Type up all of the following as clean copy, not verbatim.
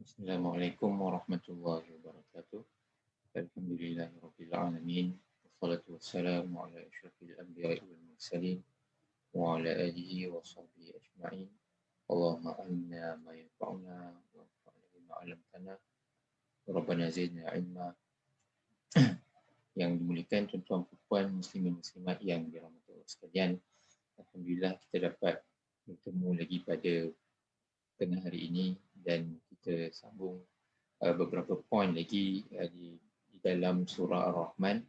Assalamualaikum warahmatullahi wabarakatuh. Alhamdulillahirabbil alamin. Wassalatu wassalamu ala asyrafil anbiya'i wal mursalin wa ala alihi wa sahbihi ajma'in. Allahumma alimna ma yanfa'una wa anfa'na bima 'allamtana. Rabbana zidna ilma. Yang dimuliakan tuan-tuan puan muslimin muslimat yang dirahmati Allah sekalian. Alhamdulillah kita dapat bertemu lagi pada tengah hari ini dan kita sambung beberapa poin lagi di dalam surah Ar-Rahman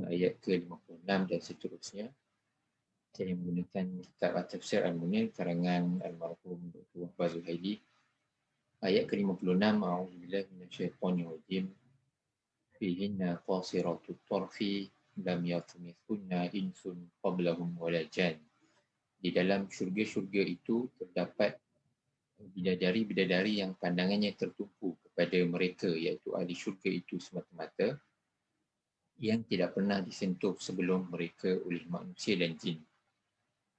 ayat ke-56 dan seterusnya. Saya menggunakan kitab Tafsir Al-Munir karangan Almarhum Dr. Wahbah Zuhaili. Ayat ke-56, A'udzubillahi minasyaitonir rajim. Fihinna qasiratut tarfi lam yathmithunna insun qablahum wala jan. Di dalam syurga-syurga itu terdapat bidadari-bidadari yang pandangannya tertumpu kepada mereka, iaitu ahli syurga itu semata-mata, yang tidak pernah disentuh sebelum mereka oleh manusia dan jin.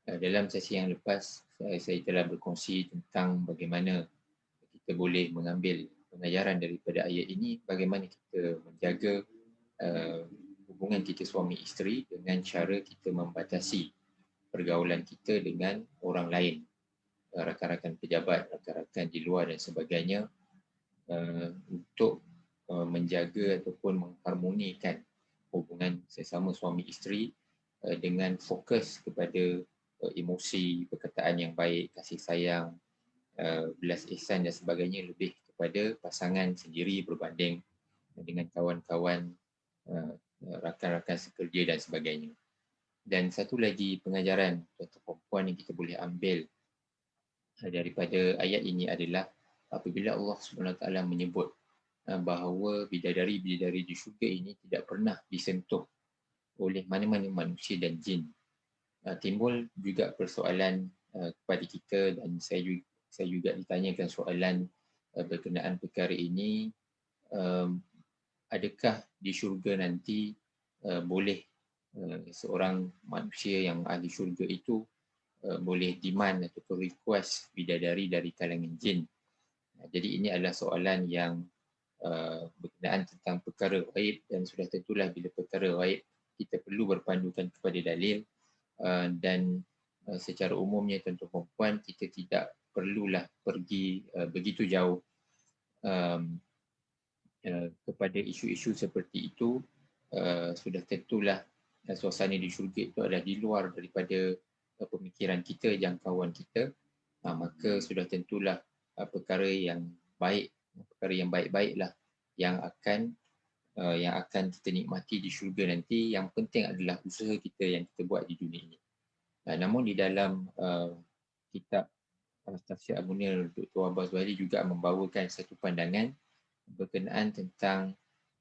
Dalam sesi yang lepas, saya telah berkongsi tentang bagaimana kita boleh mengambil pengajaran daripada ayat ini, bagaimana kita menjaga hubungan kita suami isteri dengan cara kita membatasi pergaulan kita dengan orang lain, rakan-rakan pejabat, rakan-rakan di luar dan sebagainya, untuk menjaga ataupun mengharmonikan hubungan sesama suami isteri dengan fokus kepada emosi, perkataan yang baik, kasih sayang, belas ihsan dan sebagainya, lebih kepada pasangan sendiri berbanding dengan kawan-kawan, rakan-rakan sekerja dan sebagainya. Dan satu lagi pengajaran atau perempuan yang kita boleh ambil daripada ayat ini adalah apabila Allah SWT menyebut bahawa bidadari-bidadari di syurga ini tidak pernah disentuh oleh mana-mana manusia dan jin. Timbul juga persoalan kepada kita, dan saya juga ditanyakan soalan berkenaan perkara ini. Adakah di syurga nanti boleh seorang manusia yang ahli syurga itu boleh demand atau request bidadari dari kalangan jin? Jadi ini adalah soalan yang berkenaan tentang perkara ghaib, dan sudah tentulah bila perkara ghaib kita perlu berpandukan kepada dalil, dan secara umumnya tuan-tuan perempuan, kita tidak perlulah pergi begitu jauh kepada isu-isu seperti itu. Sudah tentulah suasana di syurga itu adalah di luar daripada pemikiran kita, jangkauan kita. Maka sudah tentulah perkara yang baik, perkara yang baik-baiklah yang akan kita nikmati di syurga nanti. Yang penting adalah usaha kita yang kita buat di dunia ini. Namun di dalam kitab Tafsir Al-Munir, Dr. Wahbah Zuhaili juga membawakan satu pandangan berkenaan tentang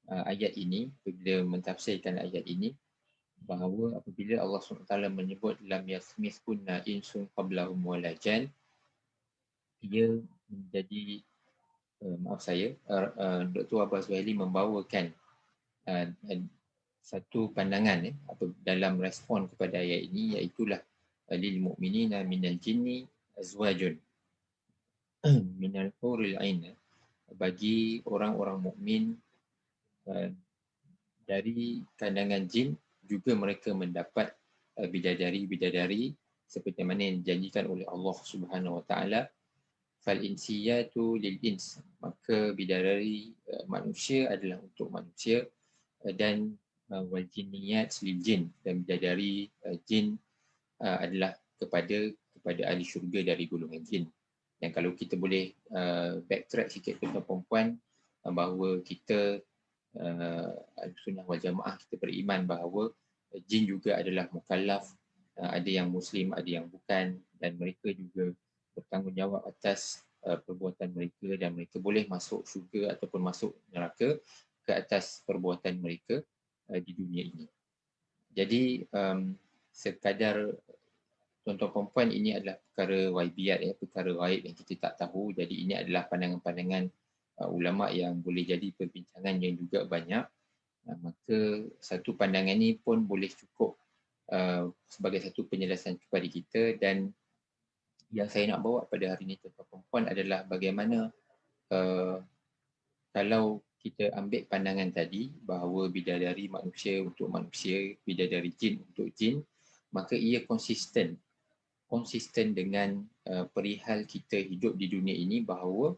ayat ini, bila mentafsirkan ayat ini, bahawa apabila Allah SWT menyebut lam yasmithunna insun qablahum wala jan, ia menjadi Dr. Wahbah Zuhaili membawakan satu pandangan dalam respon kepada ayat ini, iaitulah lil mu'minina minal jinni azwajun minal huril ain. Bagi orang-orang mukmin dari kalangan jin juga mereka mendapat bidadari-bidadari seperti mana yang dijanjikan oleh Allah Subhanahu Wa Taala. Fal insiyatu lil ins, maka bidadari manusia adalah untuk manusia, dan wal jinniyat lil jin, dan bidadari jin adalah kepada ahli syurga dari golongan jin. Dan kalau kita boleh backtrack sikit tentang perempuan, bahawa kita Sunnah wal Jamaah, kita beriman bahawa jin juga adalah mukallaf, ada yang muslim, ada yang bukan, dan mereka juga bertanggungjawab atas perbuatan mereka, dan mereka boleh masuk syurga ataupun masuk neraka ke atas perbuatan mereka di dunia ini. Jadi sekadar tuan-tuan perempuan, ini adalah perkara ghaibiyat, perkara ghaib yang kita tak tahu. Jadi ini adalah pandangan-pandangan ulama yang boleh jadi perbincangan yang juga banyak. Maka satu pandangan ini pun boleh cukup sebagai satu penjelasan kepada kita. Dan yang saya nak bawa pada hari ini tuan-tuan perempuan adalah bagaimana kalau kita ambil pandangan tadi bahawa bidadari manusia untuk manusia, bidadari jin untuk jin, maka ia konsisten dengan perihal kita hidup di dunia ini, bahawa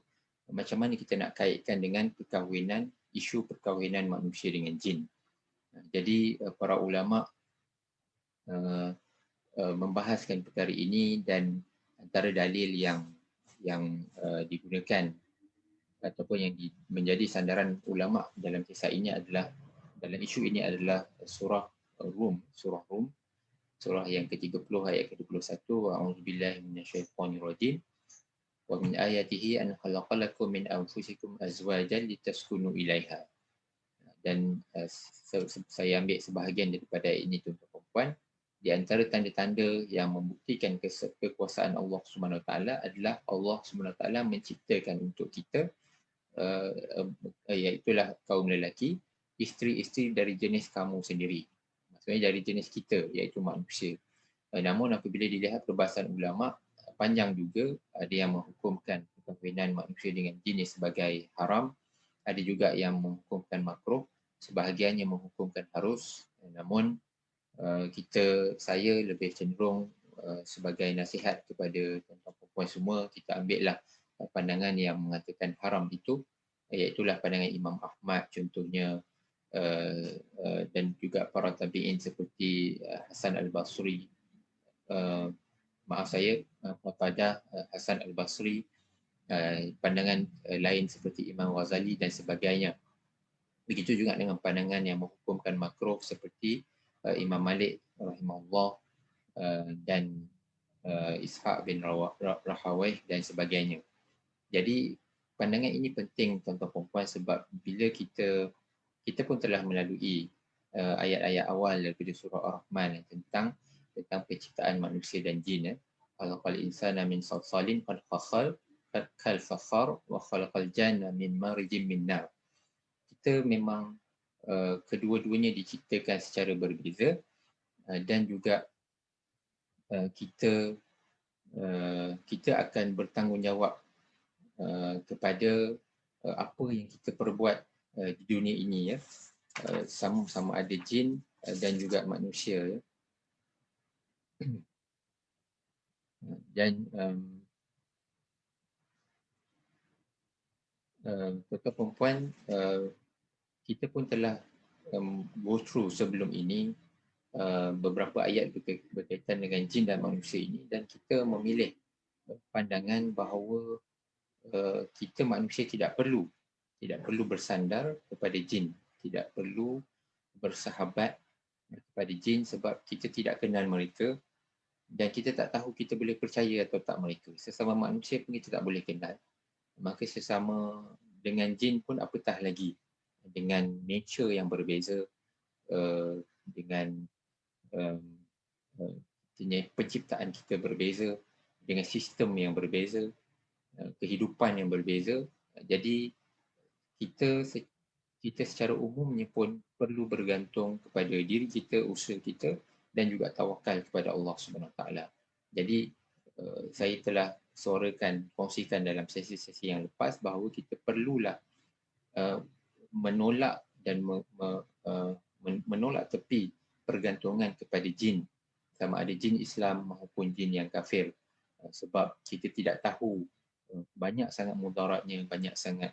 macam mana kita nak kaitkan dengan perkahwinan, isu perkahwinan manusia dengan jin. Jadi para ulama membahaskan perkara ini, dan antara dalil yang digunakan ataupun yang menjadi sandaran ulama dalam kisah ini adalah, dalam isu ini adalah surah Rum, surah yang ke-30 ayat ke-21, a'udzubillahi minasyaitonirrajim, wa min ayatihi an khalaqalakum min anfusikum azwajan litaskunu ilaiha. Dan saya ambil sebahagian daripada ini, tuan-tuan dan puan. Di antara tanda-tanda yang membuktikan kekuasaan Allah Subhanahu Wa Taala adalah Allah Subhanahu Wa Taala menciptakan untuk kita, iaitulah kaum lelaki, isteri-isteri dari jenis kamu sendiri. Maksudnya dari jenis kita, iaitu manusia. Namun apabila dilihat perbahasan ulama, panjang juga, ada yang menghukumkan perkahwinan manusia dengan jin sebagai haram, ada juga yang menghukumkan makruh, sebahagian yang menghukumkan harus. Namun saya lebih cenderung sebagai nasihat kepada tuan-tuan puan semua, kita ambillah pandangan yang mengatakan haram itu, iaitulah pandangan Imam Ahmad contohnya, dan juga para tabi'in seperti Hasan Al-Basri, Qatadah, Hasan Al-Basri, pandangan lain seperti Imam Ghazali dan sebagainya. Begitu juga dengan pandangan yang menghukumkan makruh seperti Imam Malik rahimahullah, dan Ishaq bin Rahawayh dan sebagainya. Jadi pandangan ini penting, tuan-tuan dan puan, sebab bila kita pun telah melalui ayat-ayat awal daripada surah Ar-Rahman tentang penciptaan manusia dan jin. Khalaqal insana min salsalin kal fakhar wa khalaqal janna min marijin min nar. Kita memang kedua-duanya diciptakan secara berbeza, dan juga kita akan bertanggungjawab kepada apa yang kita perbuat di dunia ini, ya, sama ada jin dan juga manusia, ya. Dan tuan-tuan perempuan, kita pun telah go through sebelum ini beberapa ayat berkaitan dengan jin dan manusia ini, dan kita memilih pandangan bahawa kita manusia tidak perlu bersandar kepada jin, tidak perlu bersahabat kepada jin, sebab kita tidak kenal mereka dan kita tak tahu kita boleh percaya atau tak mereka. Sesama manusia pun kita tak boleh kenal, maka sesama dengan jin pun apatah lagi dengan nature yang berbeza, dengan penciptaan kita berbeza, dengan sistem yang berbeza, kehidupan yang berbeza. Jadi kita secara umumnya pun perlu bergantung kepada diri kita, usaha kita, dan juga tawakal kepada Allah Subhanahu Wa Taala. Jadi saya telah kongsikan dalam sesi-sesi yang lepas bahawa kita perlulah menolak dan menolak tepi pergantungan kepada jin, sama ada jin Islam maupun jin yang kafir, sebab kita tidak tahu banyak sangat mudaratnya, banyak sangat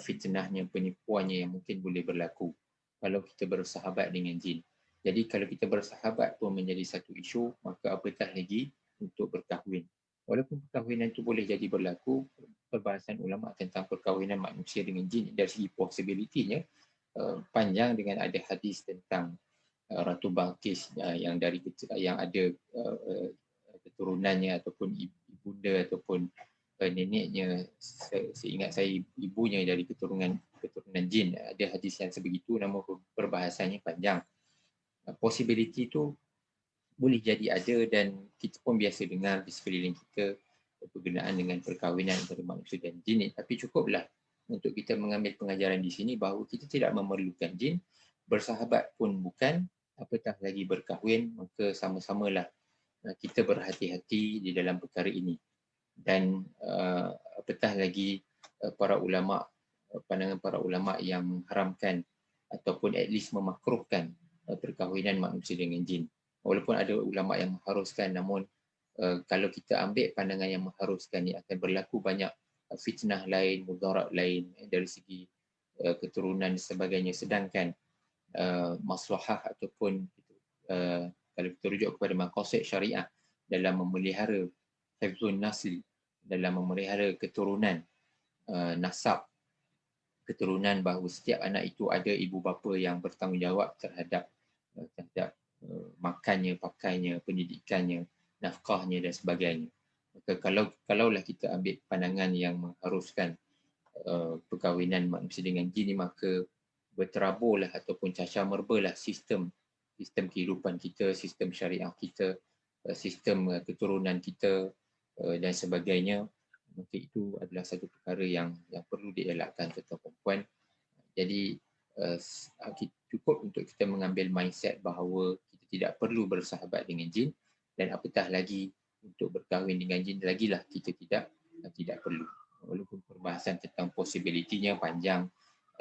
fitnahnya, penipuannya yang mungkin boleh berlaku kalau kita bersahabat dengan jin. Jadi kalau kita bersahabat pun menjadi satu isu, maka apatah lagi untuk berkahwin. Walaupun perkahwinan itu boleh jadi berlaku, perbahasan ulama tentang perkahwinan manusia dengan jin dari segi possibility-nya panjang, dengan ada hadis tentang Ratu Balqis yang ada keturunannya ataupun ibunda ataupun neneknya, seingat saya ibunya dari keturunan jin. Ada hadis yang sebegitu, namun perbahasannya panjang. Possibility itu boleh jadi ada, dan kita pun biasa dengar di sekeliling kita berkenaan dengan perkahwinan antara manusia dan jin. Tapi cukuplah untuk kita mengambil pengajaran di sini bahawa kita tidak memerlukan jin, bersahabat pun bukan, apatah lagi berkahwin. Maka sama-samalah kita berhati-hati di dalam perkara ini. Dan apatah lagi pandangan para ulama yang mengharamkan ataupun at least memakruhkan perkahwinan manusia dengan jin. Walaupun ada ulama yang mengharuskan, namun kalau kita ambil pandangan yang mengharuskan, ni akan berlaku banyak fitnah lain, mudarat lain dari segi keturunan dan sebagainya. Sedangkan maslahah ataupun kalau kita rujuk kepada maqasid syariah dalam memelihara hifzun nasl, dalam memelihara keturunan, nasab keturunan, bahawa setiap anak itu ada ibu bapa yang bertanggungjawab terhadap makannya, pakainya, pendidikannya, nafkahnya dan sebagainya. Maka kalaulah kita ambil pandangan yang mengharuskan perkahwinan manusia dengan jin, maka berteraburlah ataupun cacah merbalah sistem kehidupan kita, sistem syariah kita, sistem keturunan kita dan sebagainya. Maka itu adalah satu perkara yang perlu dielakkan tuan-tuan perempuan. Jadi cukup untuk kita mengambil mindset bahawa kita tidak perlu bersahabat dengan jin, dan apatah lagi untuk berkahwin dengan jin, lagilah kita tidak perlu. Walaupun perbahasan tentang possibility-nya panjang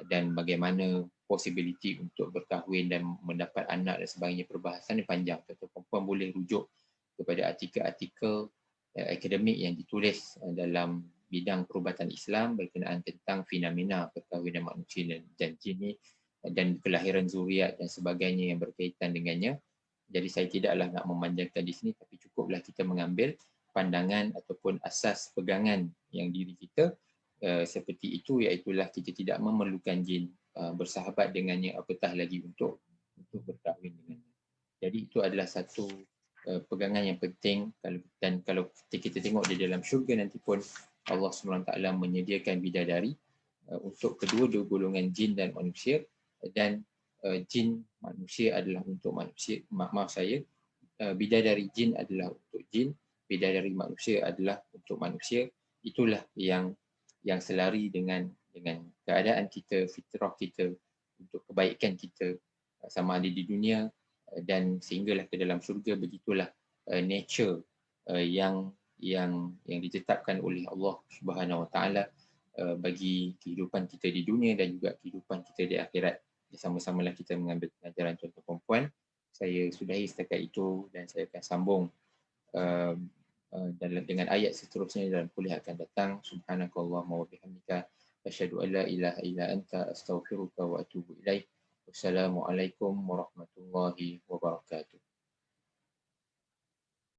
dan bagaimana possibility untuk berkahwin dan mendapat anak dan sebagainya, perbahasannya panjang. Tuan-tuan perempuan boleh rujuk kepada artikel-artikel akademik yang ditulis dalam bidang perubatan Islam berkenaan tentang fenomena perkahwinan manusia dan jin ni, dan kelahiran zuriat dan sebagainya yang berkaitan dengannya. Jadi saya tidaklah nak memanjangkan di sini, tapi cukuplah kita mengambil pandangan ataupun asas pegangan yang diri kita seperti itu, iaitulah kita tidak memerlukan jin bersahabat dengannya, apatah lagi untuk berkahwin dengannya. Jadi itu adalah satu pegangan yang penting. Dan kalau kita tengok di dalam syurga nanti pun, Allah SWT menyediakan bidadari untuk kedua-dua golongan jin dan manusia, dan jin manusia adalah untuk manusia. Maaf saya, bidadari jin adalah untuk jin, bidadari manusia adalah untuk manusia. Itulah yang selari dengan keadaan kita, fitrah kita, untuk kebaikan kita sama ada di dunia dan sehinggalah ke dalam syurga. Begitulah nature yang ditetapkan oleh Allah Subhanahu Wa Taala bagi kehidupan kita di dunia dan juga kehidupan kita di akhirat. Sama-samalah kita mengambil pengajaran tuan-tuan perempuan. Saya sudahi setakat itu dan saya akan sambung dengan ayat seterusnya dalam kuliah akan datang. Subhanakallahumma wa bihamdika asyhadu an la ilaha illa anta astaghfiruka wa atubu ilaik. Wassalamualaikum warahmatullahi wabarakatuh.